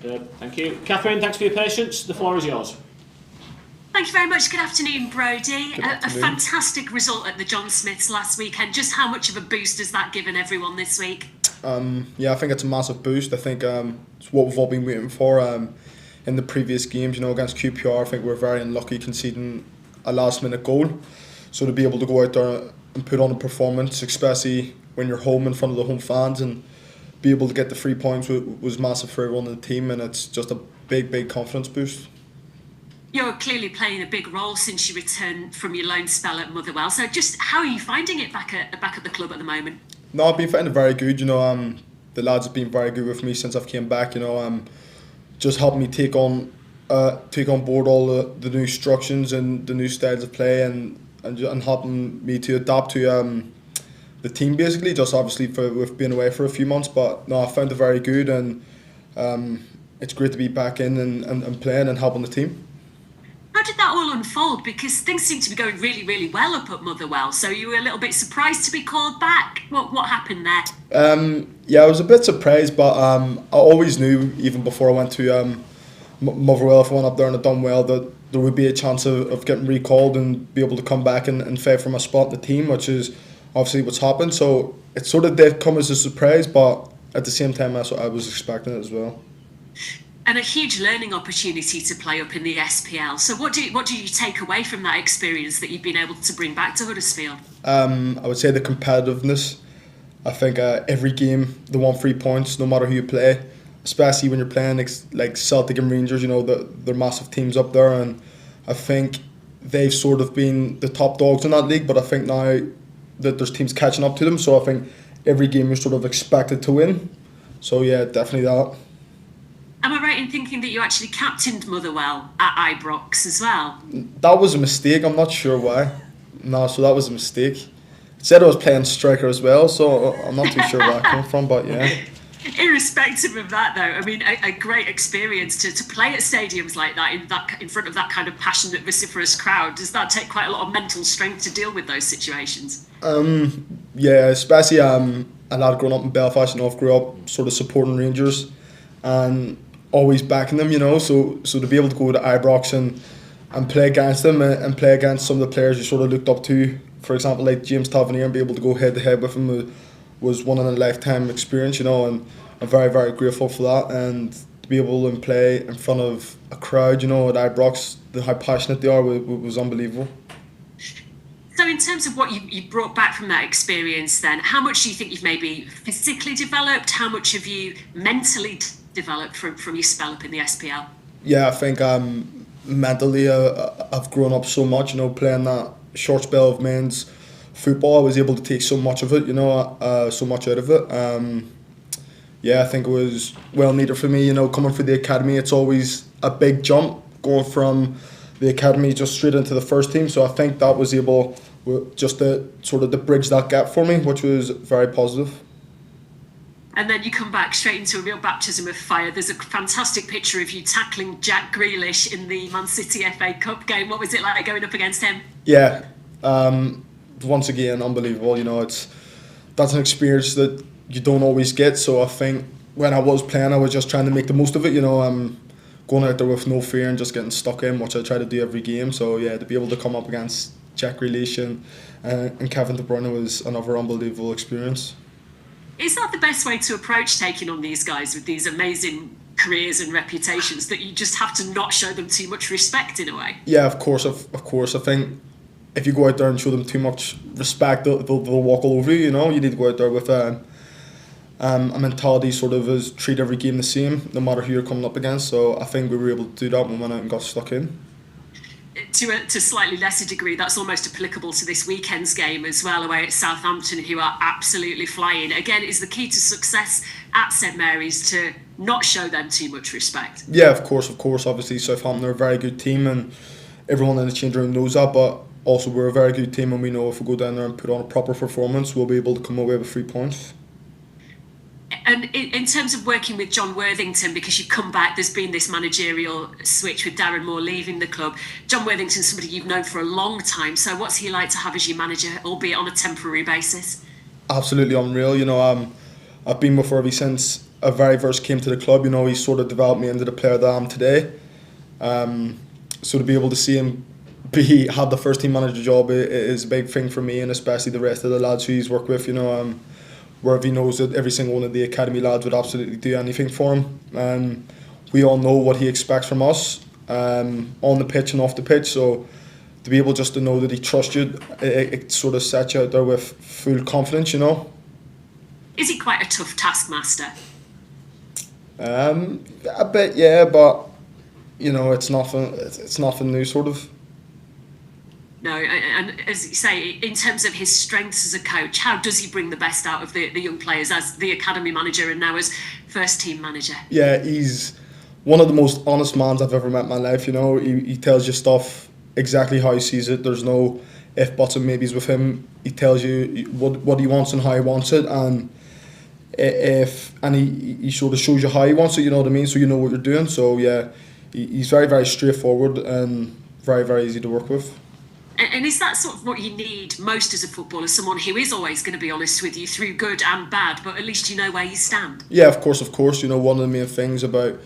Thank you. Catherine, thanks for your patience. The floor is yours. Thank you very much. Good afternoon, Brodie. A fantastic result at the John Smiths last weekend. Just how much of a boost has that given everyone this week? I think it's a massive boost. I think it's what we've all been waiting for. In the previous games, against QPR, I think we're very unlucky conceding a last-minute goal. So to be able to go out there and put on a performance, especially when you're home in front of the home fans, and be able to get the 3 points was massive for everyone in the team, and it's just a big confidence boost. You're clearly playing a big role since you returned from your loan spell at Motherwell. So just how are you finding it back at the club at the moment? No, I've been finding it very good. The lads have been very good with me since I've came back. Just helped me take on board all the new instructions and the new styles of play, and helping me to adapt to the team, basically, just obviously with being away for a few months. But no, I found it very good, and it's great to be back in and playing and helping the team. How did that all unfold? Because things seem to be going really, really well up at Motherwell. So you were a little bit surprised to be called back. What happened there? I was a bit surprised, but I always knew, even before I went to Motherwell, if I went up there and had done well, that there would be a chance of getting recalled and be able to come back and fight for my spot in the team, which is obviously what's happened. So it sort of did come as a surprise, but at the same time, I was expecting it as well. And a huge learning opportunity to play up in the SPL. So what do you take away from that experience that you've been able to bring back to Huddersfield? I would say the competitiveness. I think every game they want 3 points, no matter who you play. Especially when you're playing like Celtic and Rangers, they're massive teams up there, and I think they've sort of been the top dogs in that league. But I think now that there's teams catching up to them, so I think every game you're sort of expected to win. So yeah, definitely that. Am I right in thinking that you actually captained Motherwell at Ibrox as well? That was a mistake. I'm not sure why. No, so that was a mistake. It said I was playing striker as well, so I'm not too sure where that came from, but yeah. Irrespective of that, though, I mean, a great experience to play at stadiums like that in front of that kind of passionate, vociferous crowd. Does that take quite a lot of mental strength to deal with those situations? Yeah, especially a lad growing up in Belfast. I've grew up sort of supporting Rangers and always backing them, so to be able to go to Ibrox and play against them and play against some of the players you sort of looked up to, for example, like James Tavernier, and be able to go head to head with him was one in a lifetime experience, and I'm very, very grateful for that. And to be able to play in front of a crowd, at Ibrox, how passionate they are was unbelievable. So in terms of what you brought back from that experience then, how much do you think you've maybe physically developed? How much have you mentally developed from your spell up in the SPL? Yeah, I think mentally I've grown up so much, playing that short spell of men's football. I was able to take so much of it, so much out of it. I think it was well needed for me, coming through the academy. It's always a big jump going from the academy just straight into the first team, so I think that was able just to sort of to bridge that gap for me, which was very positive. And then you come back straight into a real baptism of fire. There's a fantastic picture of you tackling Jack Grealish in the Man City FA Cup game. What was it like going up against him? Yeah, once again, unbelievable. That's an experience that you don't always get. So I think when I was playing, I was just trying to make the most of it. Going out there with no fear and just getting stuck in, which I try to do every game. So yeah, to be able to come up against Jack Grealish and Kevin De Bruyne was another unbelievable experience. Is that the best way to approach taking on these guys with these amazing careers and reputations, that you just have to not show them too much respect in a way? Yeah, of course. I think if you go out there and show them too much respect, they'll walk all over you. You need to go out there with a mentality sort of as treat every game the same, no matter who you're coming up against. So I think we were able to do that when we went out and got stuck in. To a slightly lesser degree, that's almost applicable to this weekend's game as well, away at Southampton, who are absolutely flying. Again, is the key to success at St Mary's to not show them too much respect? Yeah, of course. Obviously, Southampton are a very good team, and everyone in the change room knows that. But also, we're a very good team, and we know if we go down there and put on a proper performance, we'll be able to come away with 3 points. And in terms of working with Jon Worthington, because you've come back, there's been this managerial switch with Darren Moore leaving the club. Jon Worthington's somebody you've known for a long time. So what's he like to have as your manager, albeit on a temporary basis? Absolutely unreal. I've been with her ever since very first came to the club, he sort of developed me into the player that I am today. So to be able to see him have the first team manager job is a big thing for me, and especially the rest of the lads who he's worked with. Where he knows that every single one of the academy lads would absolutely do anything for him. We all know what he expects from us on the pitch and off the pitch. So to be able just to know that he trusts you, it sort of sets you out there with full confidence. Is he quite a tough taskmaster? A bit, yeah, but it's nothing. It's nothing new, sort of. No, and as you say, in terms of his strengths as a coach, how does he bring the best out of the young players as the academy manager and now as first team manager? Yeah, he's one of the most honest mans I've ever met in my life. He tells you stuff exactly how he sees it. There's no if, buts and maybes with him. He tells you what he wants and how he wants it, and he sort of shows you how he wants it, you know what I mean, so you know what you're doing. So yeah, he's very, very straightforward and very, very easy to work with. And is that sort of what you need most as a footballer, someone who is always going to be honest with you through good and bad, but at least you know where you stand? Yeah, of course. One of the main things about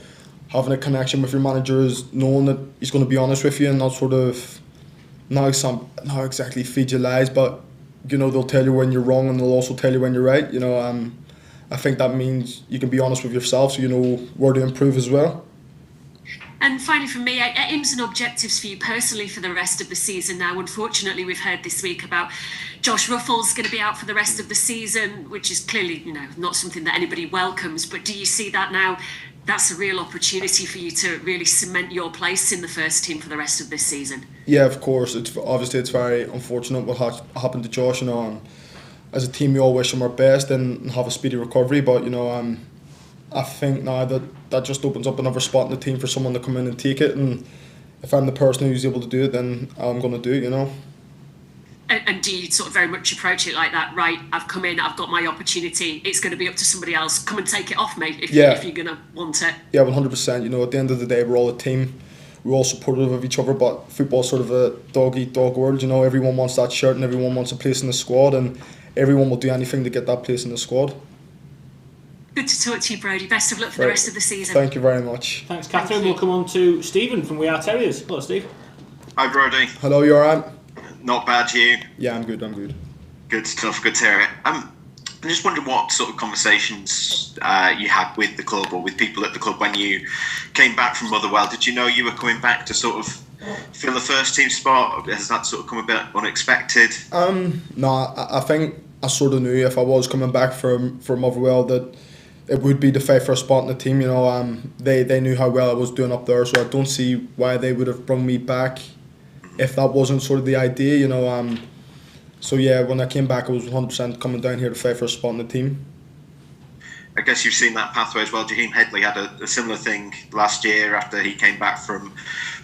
having a connection with your manager is knowing that he's going to be honest with you and not sort of not exactly feed you lies, but they'll tell you when you're wrong and they'll also tell you when you're right. I think that means you can be honest with yourself, so you know where to improve as well. And finally from me, aims and objectives for you personally for the rest of the season now. Unfortunately, we've heard this week about Josh Ruffles going to be out for the rest of the season, which is clearly, not something that anybody welcomes. But do you see that now? That's a real opportunity for you to really cement your place in the first team for the rest of this season. Yeah, of course. It's very unfortunate what happened to Josh. And as a team, we all wish him our best and have a speedy recovery. But I think now that just opens up another spot in the team for someone to come in and take it. And if I'm the person who's able to do it, then I'm going to do it. And do you sort of very much approach it like that? Right, I've come in, I've got my opportunity. It's going to be up to somebody else. Come and take it off me if you're going to want it. Yeah, 100%. At the end of the day, we're all a team. We're all supportive of each other. But football's sort of a dog-eat-dog world. Everyone wants that shirt and everyone wants a place in the squad, and everyone will do anything to get that place in the squad. Good to talk to you, Brodie. Best of luck for the rest of the season. Thank you very much. Thanks, Catherine. We'll come on to Stephen from We Are Terriers. Hello, Steve. Hi, Brodie. Hello, you alright? Not bad, you? Yeah, I'm good. Good stuff, good to hear it. I just wondered what sort of conversations you had with the club or with people at the club when you came back from Motherwell. Did you know you were coming back to sort of fill the first team spot? Has that sort of come a bit unexpected? No, I think I sort of knew if I was coming back from Motherwell that it would be the fight for a spot in the team. They knew how well I was doing up there, so I don't see why they would have brought me back if that wasn't sort of the idea. So yeah, when I came back, I was 100% coming down here to fight for a spot in the team. I guess you've seen that pathway as well. Jaheim Headley had a similar thing last year after he came back from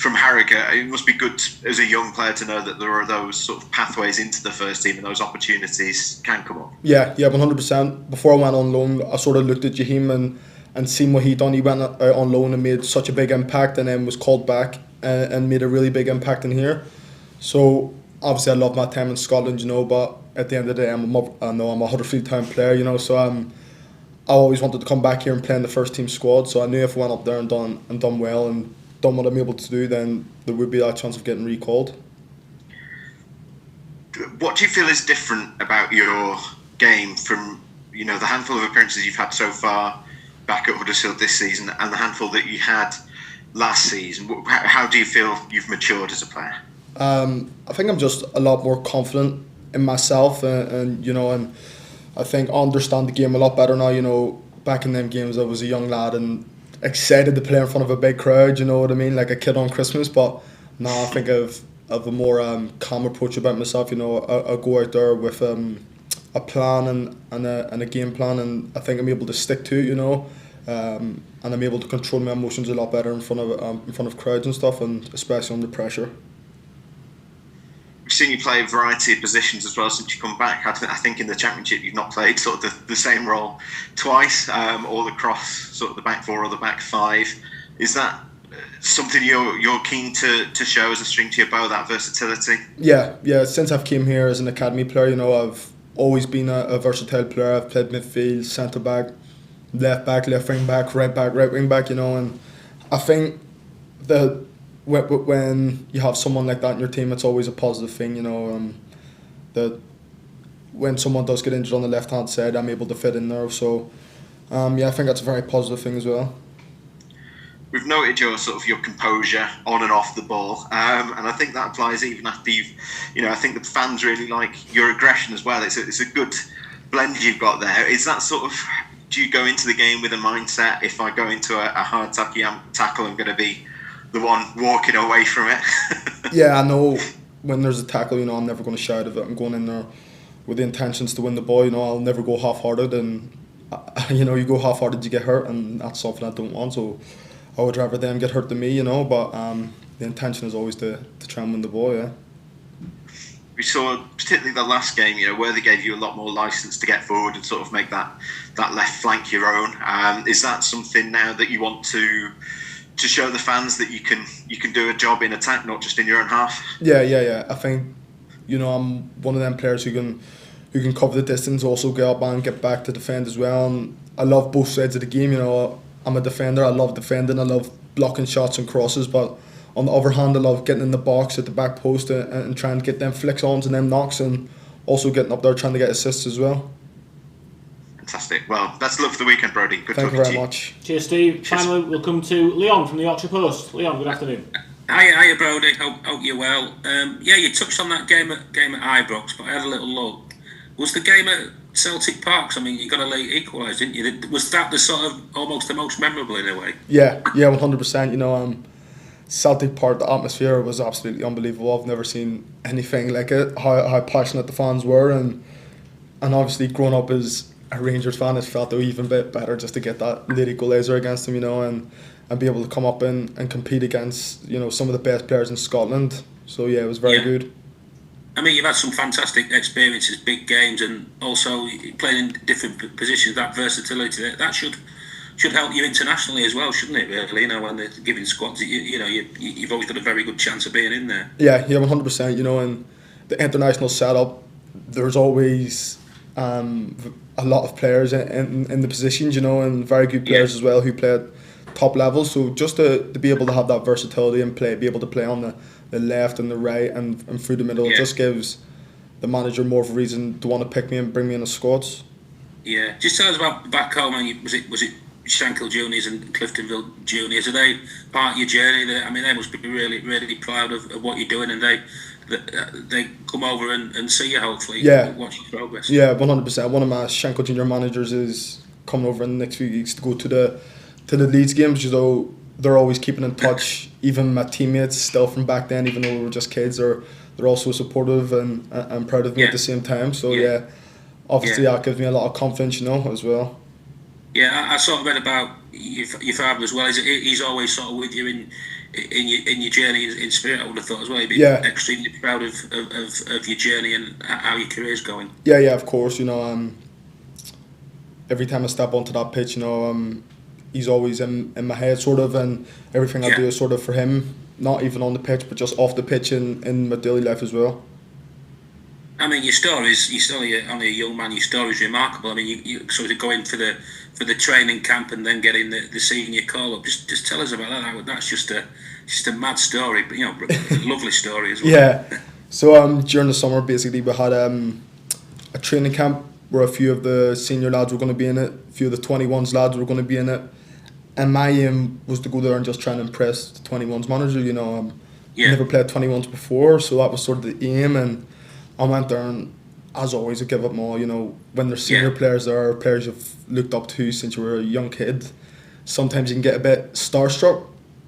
Harrogate. It must be good as a young player to know that there are those sort of pathways into the first team and those opportunities can come up. Yeah, 100%. Before I went on loan, I sort of looked at Jaheim and seen what he'd done. He went out on loan and made such a big impact, and then was called back and made a really big impact in here. So obviously I love my time in Scotland, but at the end of the day, I'm a Huddersfield Town player, so I always wanted to come back here and play in the first team squad. So I knew if I went up there and done well and done what I'm able to do, then there would be that chance of getting recalled. What do you feel is different about your game from the handful of appearances you've had so far back at Huddersfield this season and the handful that you had last season? How do you feel you've matured as a player? I think I'm just a lot more confident in myself, and I think I understand the game a lot better now. Back in them games, I was a young lad and excited to play in front of a big crowd, you know what I mean, like a kid on Christmas. But now I think I've a more calm approach about myself. I go out there with a plan and a game plan, and I think I'm able to stick to it, and I'm able to control my emotions a lot better in front of crowds and stuff, and especially under pressure. We've seen you play a variety of positions as well since you come back. I think in the Championship you've not played sort of the same role twice, or across sort of the back four or the back five. Is that something you're keen to show as a string to your bow, that versatility? Yeah. Since I've came here as an academy player, I've always been a versatile player. I've played midfield, centre back, left back, left wing back, right wing back, you know, and I think that when you have someone like that in your team, it's always a positive thing, you know, that when someone does get injured on the left-hand side, I'm able to fit in there, so yeah, I think that's a very positive thing as well. We've noted your composure on and off the ball, and I think that applies even after you've, I think the fans really like your aggression as well. It's a good blend you've got there. Is that do you go into the game with a mindset, if I go into a hard tackle, I'm going to be the one walking away from it? Yeah, I know when there's a tackle, I'm never going to shy of it. I'm going in there with the intentions to win the ball. I'll never go half-hearted, and you go half-hearted, you get hurt, and that's something I don't want. So I would rather them get hurt than me, but the intention is always to try and win the ball, yeah. We saw, particularly the last game, Worthy gave you a lot more licence to get forward and sort of make that left flank your own. Is that something now that you want to show the fans that you can do a job in attack, not just in your own half? Yeah. I think, I'm one of them players who can cover the distance, also get up and get back to defend as well. And I love both sides of the game, I'm a defender, I love defending, I love blocking shots and crosses, but on the other hand, I love getting in the box at the back post and trying to get them flicks-ons and them knocks, and also getting up there trying to get assists as well. Fantastic. Well, that's luck for the weekend, Brodie. Good Thank talking you to very you. much. Cheers, Steve. Finally, we'll come to Leon from the Yorkshire Post. Leon, good afternoon. Hiya, Brodie. Hope you're well. Yeah, you touched on that game at Ibrox, but I had a little look. Was the game at Celtic Park? I mean, you got a late equalise, didn't you? Was that the sort of almost the most memorable in a way? Yeah, 100%. Celtic Park, the atmosphere was absolutely unbelievable. I've never seen anything like it. How passionate the fans were, and obviously growing up as a Rangers fan, it felt even bit better just to get that late equaliser against them, and be able to come up and compete against some of the best players in Scotland. So yeah, it was very good. I mean, you've had some fantastic experiences, big games, and also playing in different positions. That versatility, that should help you internationally as well, shouldn't it? Really, when they're giving squads, you've always got a very good chance of being in there. Yeah, 100%. And the international setup, there's always a lot of players in the positions, and very good players as well who play at top level. So just to be able to have that versatility and be able to play on the left and the right and through the middle, it just gives the manager more of a reason to want to pick me and bring me in the squads. Yeah, just tell us about back home. Was it Shankill Juniors and Cliftonville Juniors? Are they part of your journey? I mean, they must be really, really proud of what you're doing, and they come over and see you, hopefully. Watch your progress. Yeah, 100%. One of my Shankill Junior managers is coming over in the next few weeks to go to the Leeds games. They're always keeping in touch. Even my teammates still from back then, even though we were just kids, they're also supportive and proud of me at the same time. So obviously that gives me a lot of confidence, as well. Yeah, I sort of read about your father as well. He's always sort of with you in your journey in spirit, I would have thought as well. He'd be extremely proud of your journey and how your career's going. Yeah, of course. Every time I step onto that pitch, he's always in my head, sort of, and everything I do is sort of for him, not even on the pitch, but just off the pitch in my daily life as well. I mean, your stories, you're still only a young man, your story's remarkable. I mean, you sort of go in for the training camp and then getting the senior call-up. Just tell us about that. That's just a mad story, but, a lovely story as well. Yeah. So during the summer, basically, we had a training camp where a few of the senior lads were going to be in it, a few of the 21s lads were going to be in it. And my aim was to go there and just try and impress the 21s manager, never played 21s before, so that was sort of the aim. And I went there, and as always, I give up more. When there's senior players there, or players you've looked up to since you were a young kid, sometimes you can get a bit starstruck.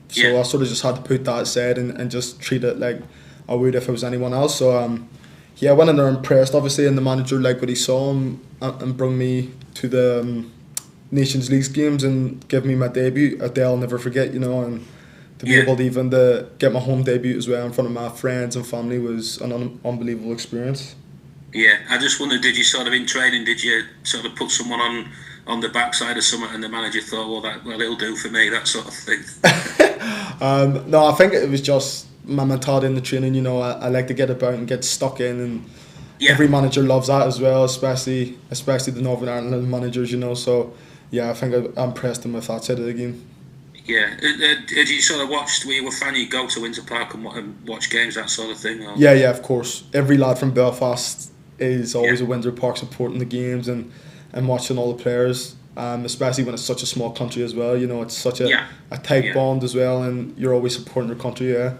So I sort of just had to put that aside and just treat it like I would if it was anyone else. So I went in there impressed, obviously, and the manager liked what he saw and brought me to the Nations League games and give me my debut, a day I'll never forget, and to be able to even get my home debut as well in front of my friends and family was an unbelievable experience. Yeah, I just wondered, did you sort of in training, did you sort of put someone on the backside of something and the manager thought, well, it'll do for me, that sort of thing? No, I think it was just my mentality in the training. I like to get about and get stuck in, and every manager loves that as well, especially the Northern Ireland managers, so yeah, I think I impressed him with that side of the game. Yeah, did you sort of watched? Were you a fan? You go to Windsor Park and watch games, that sort of thing? Or? Yeah, of course. Every lad from Belfast is always at Windsor Park supporting the games and watching all the players. Especially when it's such a small country as well. You know, it's such a tight bond as well, and you're always supporting your country. Yeah.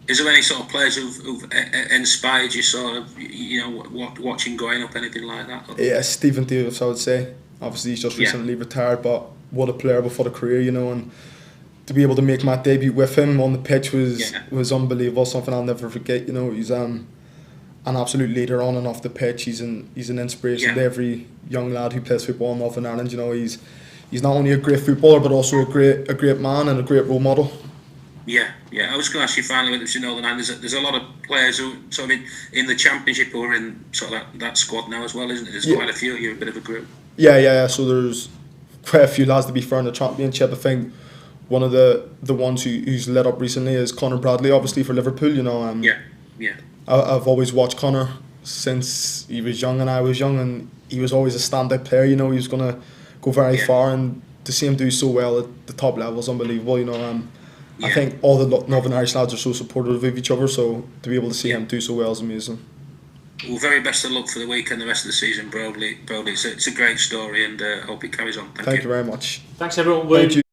Is there any sort of players who've inspired you, sort of, you know, watching growing up, anything like that? Yeah, Stephen Davis, I would say. Obviously, he's just recently retired, but what a player before the career, you know, and to be able to make my debut with him on the pitch was unbelievable. Something I'll never forget. You know, he's an absolute leader on and off the pitch. He's an inspiration to every young lad who plays football in Northern Ireland. You know, he's not only a great footballer but also a great man and a great role model. Yeah. I was going to ask you finally, with Northern Ireland, there's a lot of players who sort of in the Championship who are in sort of that squad now as well, isn't it? There's quite a few. You're a bit of a group. Yeah. So there's quite a few lads to be fair in the Championship. I think one of the ones who's led up recently is Conor Bradley, obviously for Liverpool. You know. I've always watched Conor since he was young and I was young, and he was always a standout player. You know, he was gonna go very far, and to see him do so well at the top level is unbelievable. You know. I think all the Northern Irish lads are so supportive of each other, so to be able to see him do so well is amazing. Well, very best of luck for the week and the rest of the season, Brodie. It's a great story, and I hope it carries on. Thank you very much. Thanks, everyone. Thank you.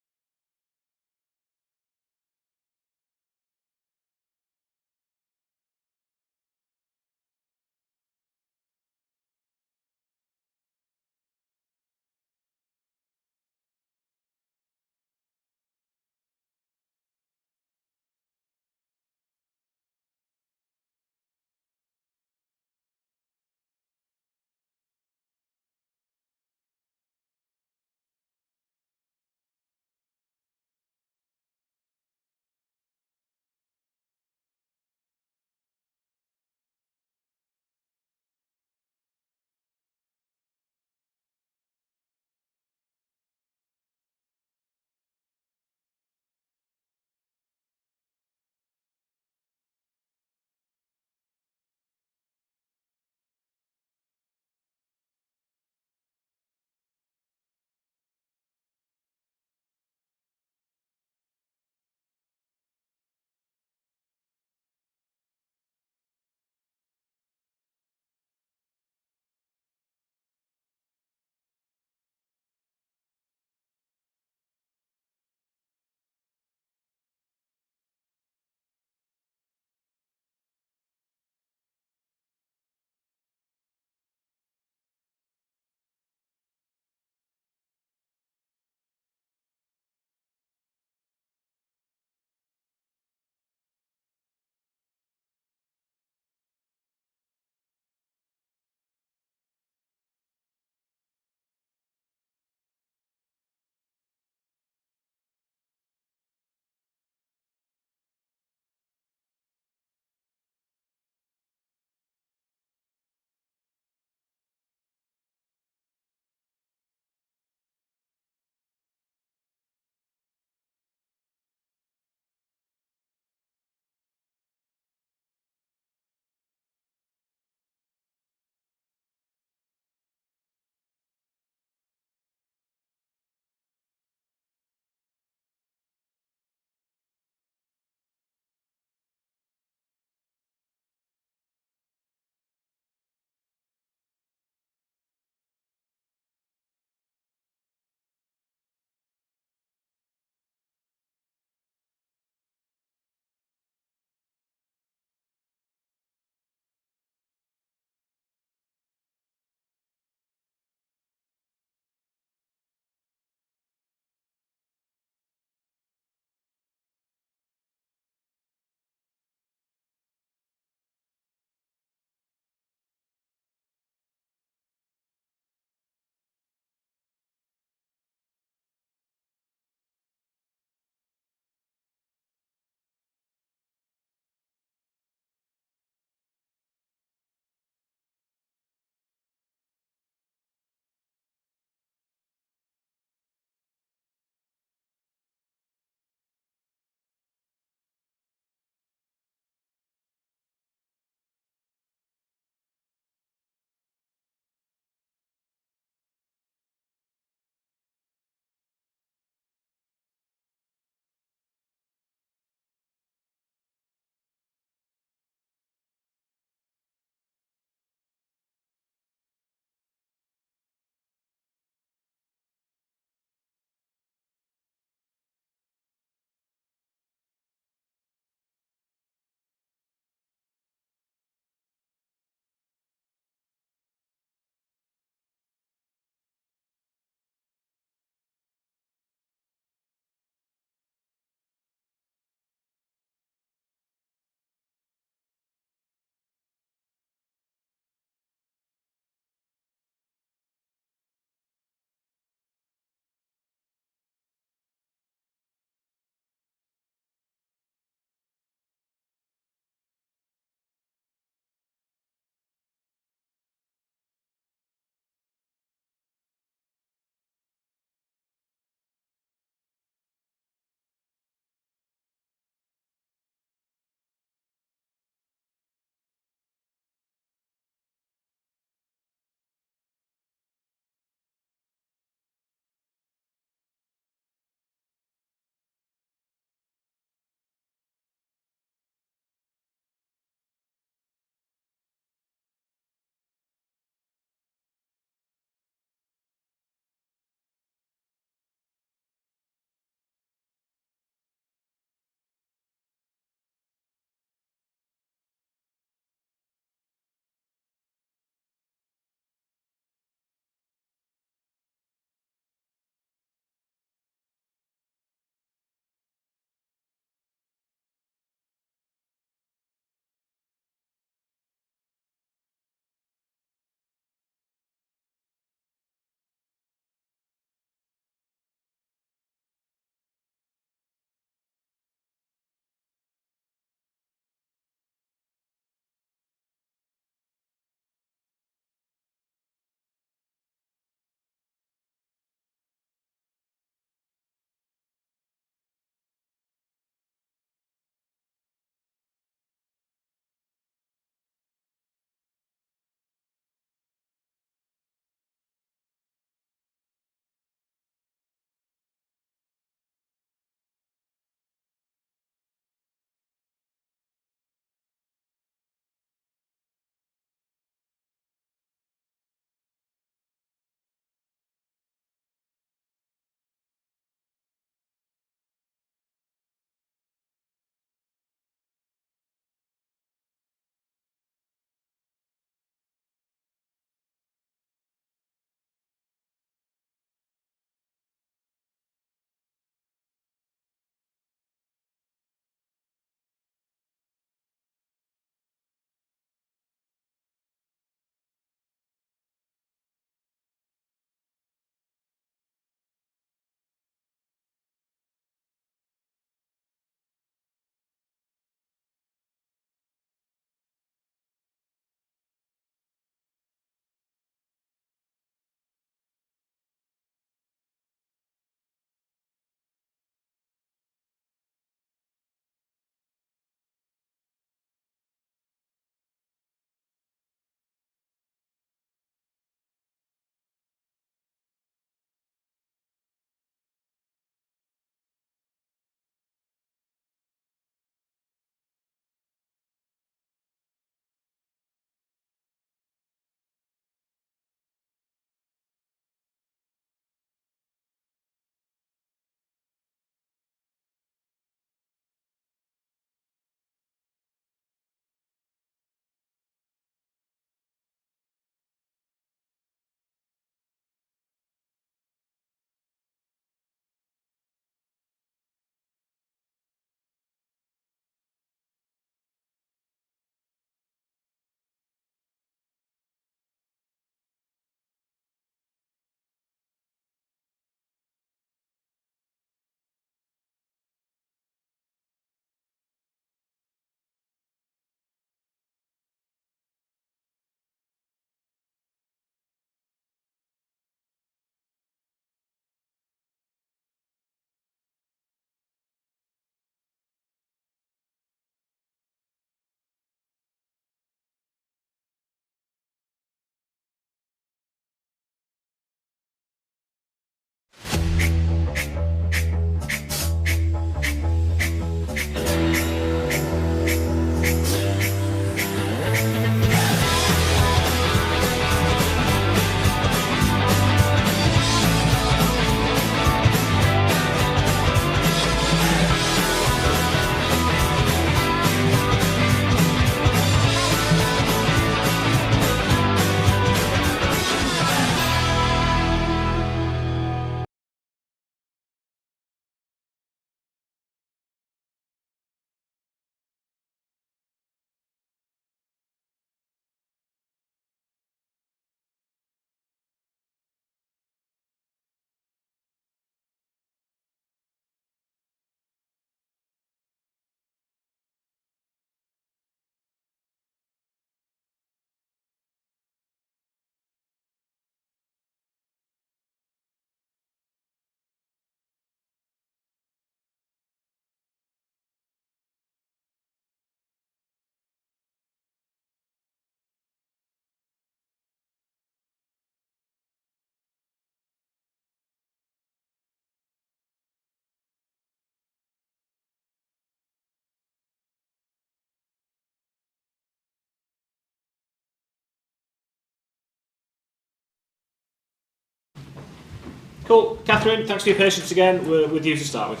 Cool. Catherine, thanks for your patience again. We're with you to start with.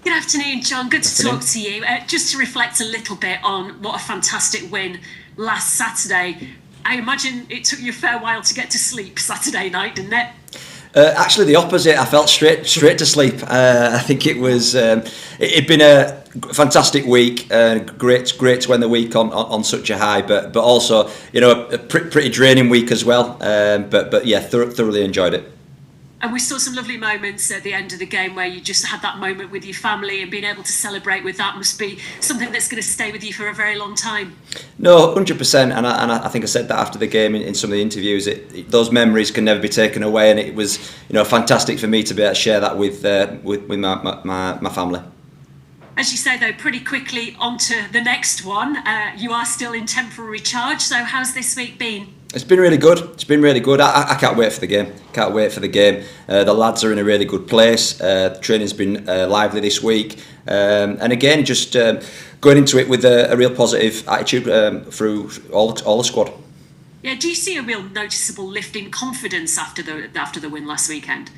Good afternoon, Jon. Good to talk to you. Just to reflect a little bit on what a fantastic win last Saturday. I imagine it took you a fair while to get to sleep Saturday night, didn't it? Actually, the opposite. I felt straight to sleep. I think it was. It'd been a fantastic week. Great to end the week on such a high, but also a pretty draining week as well. But yeah, thoroughly enjoyed it. And we saw some lovely moments at the end of the game where you just had that moment with your family, and being able to celebrate with that must be something that's going to stay with you for a very long time. No, 100%, and I think I said that after the game in some of the interviews. Those memories can never be taken away, and it was fantastic for me to be able to share that with my family. As you say, though, pretty quickly onto the next one. You are still in temporary charge, so how's this week been? It's been really good. I can't wait for the game. The lads are in a really good place. The training's been lively this week. And again, just going into it with a real positive attitude through all the squad. Yeah, do you see a real noticeable lift in confidence after the win last weekend?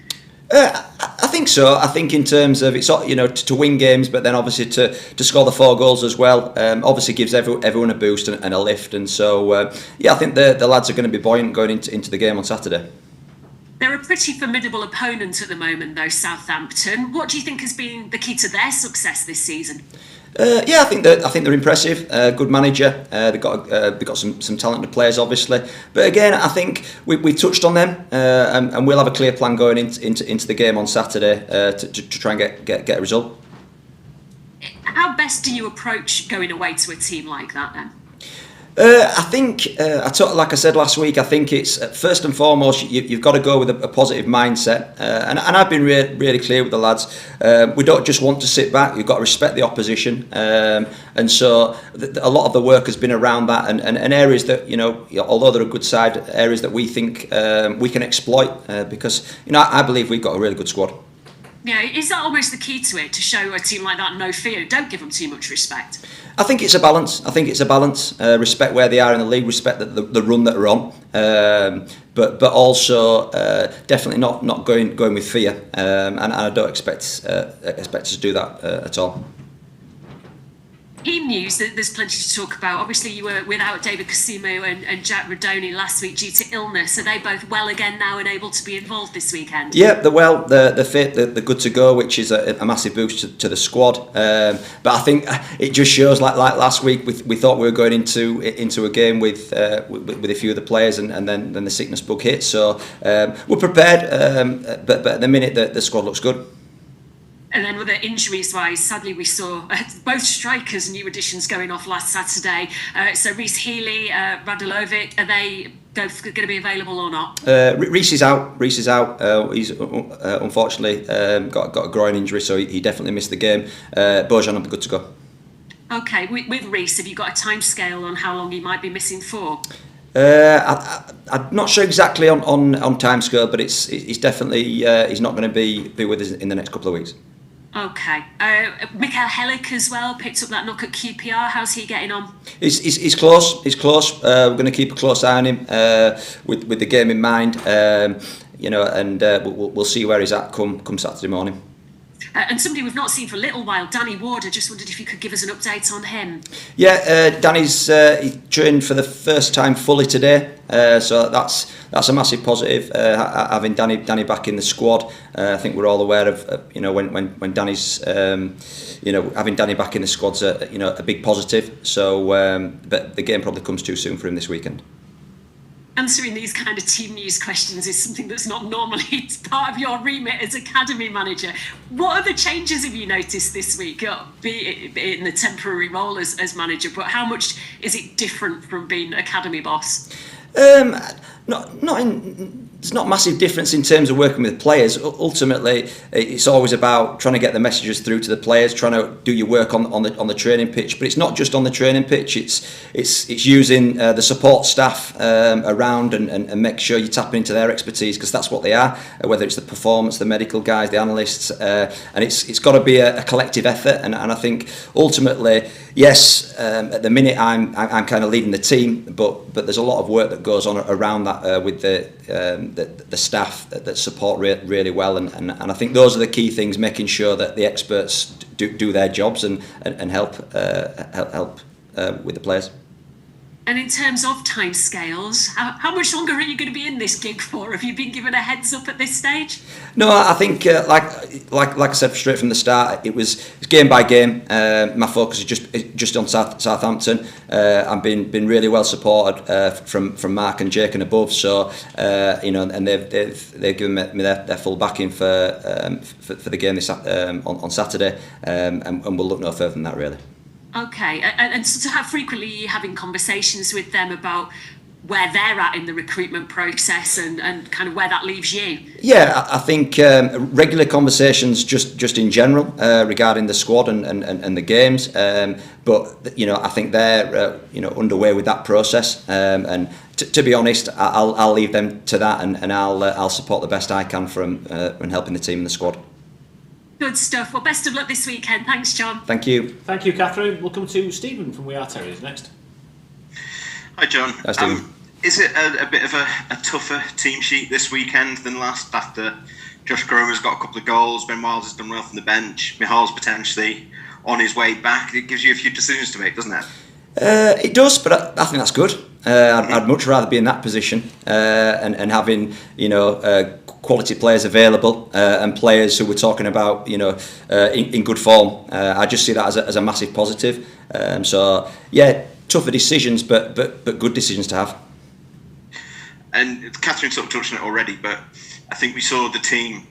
I think so. I think in terms of it's to win games, but then obviously to score the 4 goals as well, obviously gives everyone a boost and a lift. And so I think the lads are going to be buoyant going into the game on Saturday. They're a pretty formidable opponent at the moment, though, Southampton. What do you think has been the key to their success this season? I think they're impressive. Good manager. They've got some talented players, obviously. But again, I think we touched on them, and we'll have a clear plan going into the game on Saturday to try and get a result. How best do you approach going away to a team like that then? I think, like I said last week, I think it's first and foremost you've got to go with a positive mindset, and I've been really clear with the lads. We don't just want to sit back. You've got to respect the opposition, and so a lot of the work has been around that, and areas that although they're a good side, areas that we think we can exploit because I believe we've got a really good squad. Yeah, is that almost the key to it, to show a team like that no fear? Don't give them too much respect. I think it's a balance. Respect where they are in the league, respect the run that they're on, but also definitely not going with fear. And I don't expect us to do that at all. Team news, there's plenty to talk about. Obviously, you were without David Cosimo and Jack Rodoni last week due to illness. Are they both well again now and able to be involved this weekend? Yeah, they're well. They're fit. They're good to go, which is a massive boost to the squad. But I think it just shows, like last week, we thought we were going into a game with a few of the players, and then the sickness bug hit. So we're prepared. But at the minute, the squad looks good. And then with the injuries-wise, sadly we saw both strikers, new additions going off last Saturday. So Reece Healy, Radulovic, are they both going to be available or not? Reece is out. He's unfortunately got a groin injury, so he definitely missed the game. Bojan will be good to go. Okay, with Reece, have you got a time scale on how long he might be missing for? I'm not sure exactly on time scale, but it's definitely he's not going to be with us in the next couple of weeks. Okay. Mikael Helik as well picked up that knock at QPR. How's he getting on? He's close. We're going to keep a close eye on him with the game in mind. And we'll see where he's at come Saturday morning. And somebody we've not seen for a little while, Danny Ward. I just wondered if you could give us an update on him. Yeah, Danny's he trained for the first time fully today, so that's a massive positive. Having Danny back in the squad, I think we're all aware of when Danny's having Danny back in the squad's a big positive. So, but the game probably comes too soon for him this weekend. Answering these kind of team news questions is something that's not normally part of your remit as academy manager. What other changes have you noticed this week, be it in the temporary role as manager, but how much is it different from being academy boss? There's not massive difference in terms of working with players. Ultimately, it's always about trying to get the messages through to the players, trying to do your work on the training pitch. But it's not just on the training pitch. It's using the support staff around and make sure you're tapping into their expertise, because that's what they are. Whether it's the performance, the medical guys, the analysts, and it's got to be a collective effort. And I think ultimately, yes, at the minute I'm kind of leading the team, but there's a lot of work that goes on around that with the staff that support really well, and I think those are the key things, making sure that the experts do their jobs and help with the players. And in terms of timescales, how much longer are you going to be in this gig for? Have you been given a heads up at this stage? No, I think like I said straight from the start, it's game by game. My focus is just on Southampton. I've been really well supported from Mark and Jake and above. So and they've given me their full backing for the game on Saturday, and we'll look no further than that really. Okay, and so how frequently are you having conversations with them about where they're at in the recruitment process and kind of where that leaves you? Yeah, I think regular conversations just in general regarding the squad and the games, but I think they're underway with that process, and to be honest, I'll leave them to that, and I'll support the best I can from helping the team and the squad. Good stuff. Well, best of luck this weekend. Thanks, Jon. Thank you. Thank you, Catherine. We'll come to Stephen from We Are Terriers next. Hi, Jon. Hi, Stephen. Is it a bit of a tougher team sheet this weekend than last, after Josh Gromer's got a couple of goals, Ben Wild has done well from the bench, Mihal's potentially on his way back? It gives you a few decisions to make, doesn't it? It does, but I think that's good. I'd much rather be in that position and having quality players available and players who we're talking about in good form. I just see that as a massive positive. So yeah, tougher decisions, but good decisions to have. And Catherine sort of touched on it already, but I think we saw the team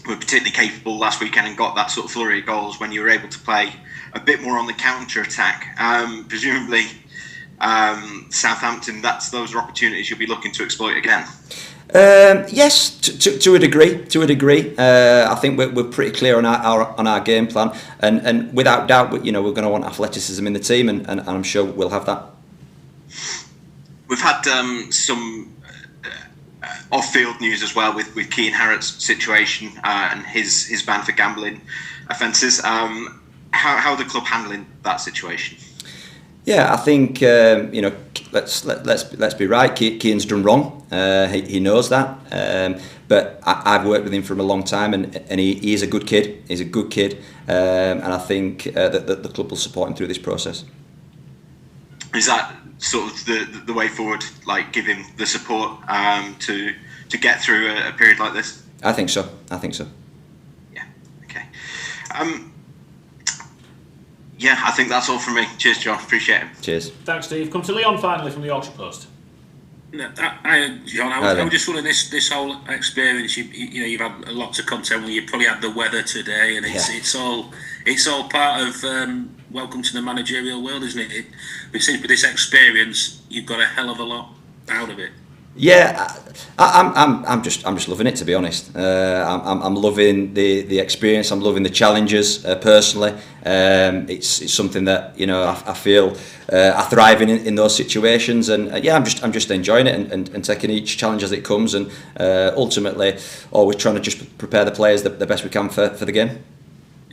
were particularly capable last weekend and got that sort of flurry of goals when you were able to play a bit more on the counter attack. Presumably Southampton, those are opportunities you'll be looking to exploit again. Yes, to a degree. I think we're pretty clear on our game plan, and without doubt, we're going to want athleticism in the team, and I'm sure we'll have that. We've had some off-field news as well with Keane Harrett's situation and his ban for gambling offences. How are the club handling that situation? Yeah, I think let's be right. Keane's done wrong. He knows that. But I've worked with him for a long time, and he is a good kid. He's a good kid, and I think that the club will support him through this process. Is that sort of the way forward? Like, give him the support to get through a period like this? I think so. Yeah. Okay. Yeah, I think that's all from me. Cheers, Jon. Appreciate it. Cheers. Thanks, Steve. Come to Leon finally from the Yorkshire Post. Jon, I was just wondering, this whole experience. You've had lots of content where you probably had the weather today, and it's all part of welcome to the managerial world, isn't it? It seems with this experience, you've got a hell of a lot out of it. Yeah, I'm just loving it, to be honest. I'm loving the experience. I'm loving the challenges personally. It's something that I feel I thrive in those situations, and I'm just enjoying it and taking each challenge as it comes, and ultimately always trying to just prepare the players the best we can for the game.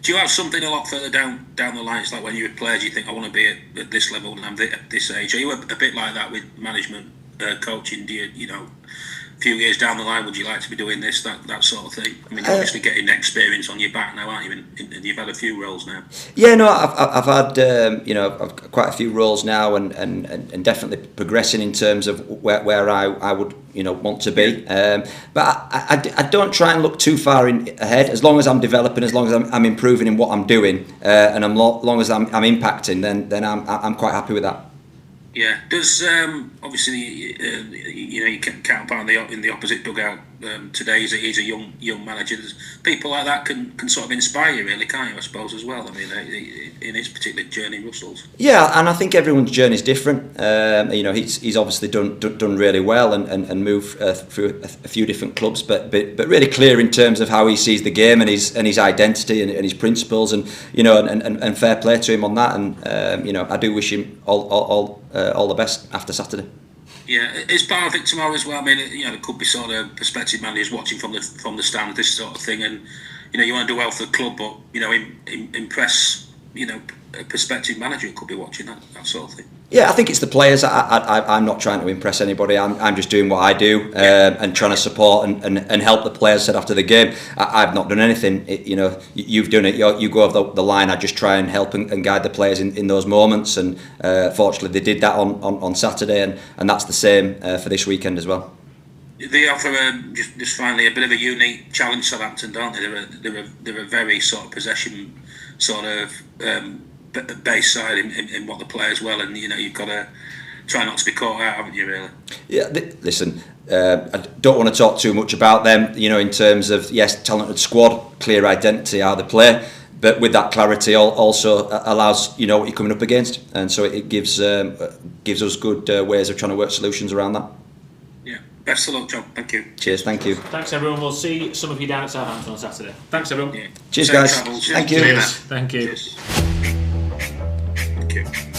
Do you have something a lot further down the line? It's like when you're a player, do you think I want to be at this level and I'm at this age? Are you a bit like that with management? Coaching, do you a few years down the line, would you like to be doing this, that sort of thing? I mean, you're obviously getting experience on your back now, aren't you? And you've had a few roles now. Yeah, no, I've had I've quite a few roles now, and definitely progressing in terms of where I would want to be. But I don't try and look too far ahead. As long as I'm developing, as long as I'm improving in what I'm doing, and as long as I'm impacting, then I'm quite happy with that. Yeah. Does obviously you can counterpart in the opposite dugout today. He's a young manager. People like that can sort of inspire you, really, can't you? I suppose as well. I mean, in his particular journey, Russell's. Yeah, and I think everyone's journey is different. He's obviously done really well and moved through a few different clubs, but really clear in terms of how he sees the game and his identity and his principles, and fair play to him on that. And I do wish him all the best after Saturday. Yeah, it's part of it tomorrow as well. I mean, there could be sort of prospective managers watching from the stand, this sort of thing, and you want to do well for the club, but impress a prospective manager who could be watching that sort of thing. Yeah, I think it's the players. I'm not trying to impress anybody. I'm just doing what I do and trying to support and help the players. Said after the game, I've not done anything. You've done it. You go over the line. I just try and help and guide the players in those moments. And fortunately, they did that on Saturday, and that's the same for this weekend as well. They offer just finally a bit of a unique challenge, Southampton, don't they? They're a very sort of possession sort of base side in what they play as well, and you've got to try not to be caught out, haven't you? Really? Yeah. Listen, I don't want to talk too much about them. In terms of talented squad, clear identity, how they play. But with that clarity, also allows what you're coming up against, and so it gives us good ways of trying to work solutions around that. Best of luck, John. Thank you. Cheers. Thank you. Thanks, everyone. We'll see some of you down at Southampton on Saturday. Thanks, everyone. Cheers, guys. Travels. Thank you. Cheers. Thank you. Cheers. Thank you.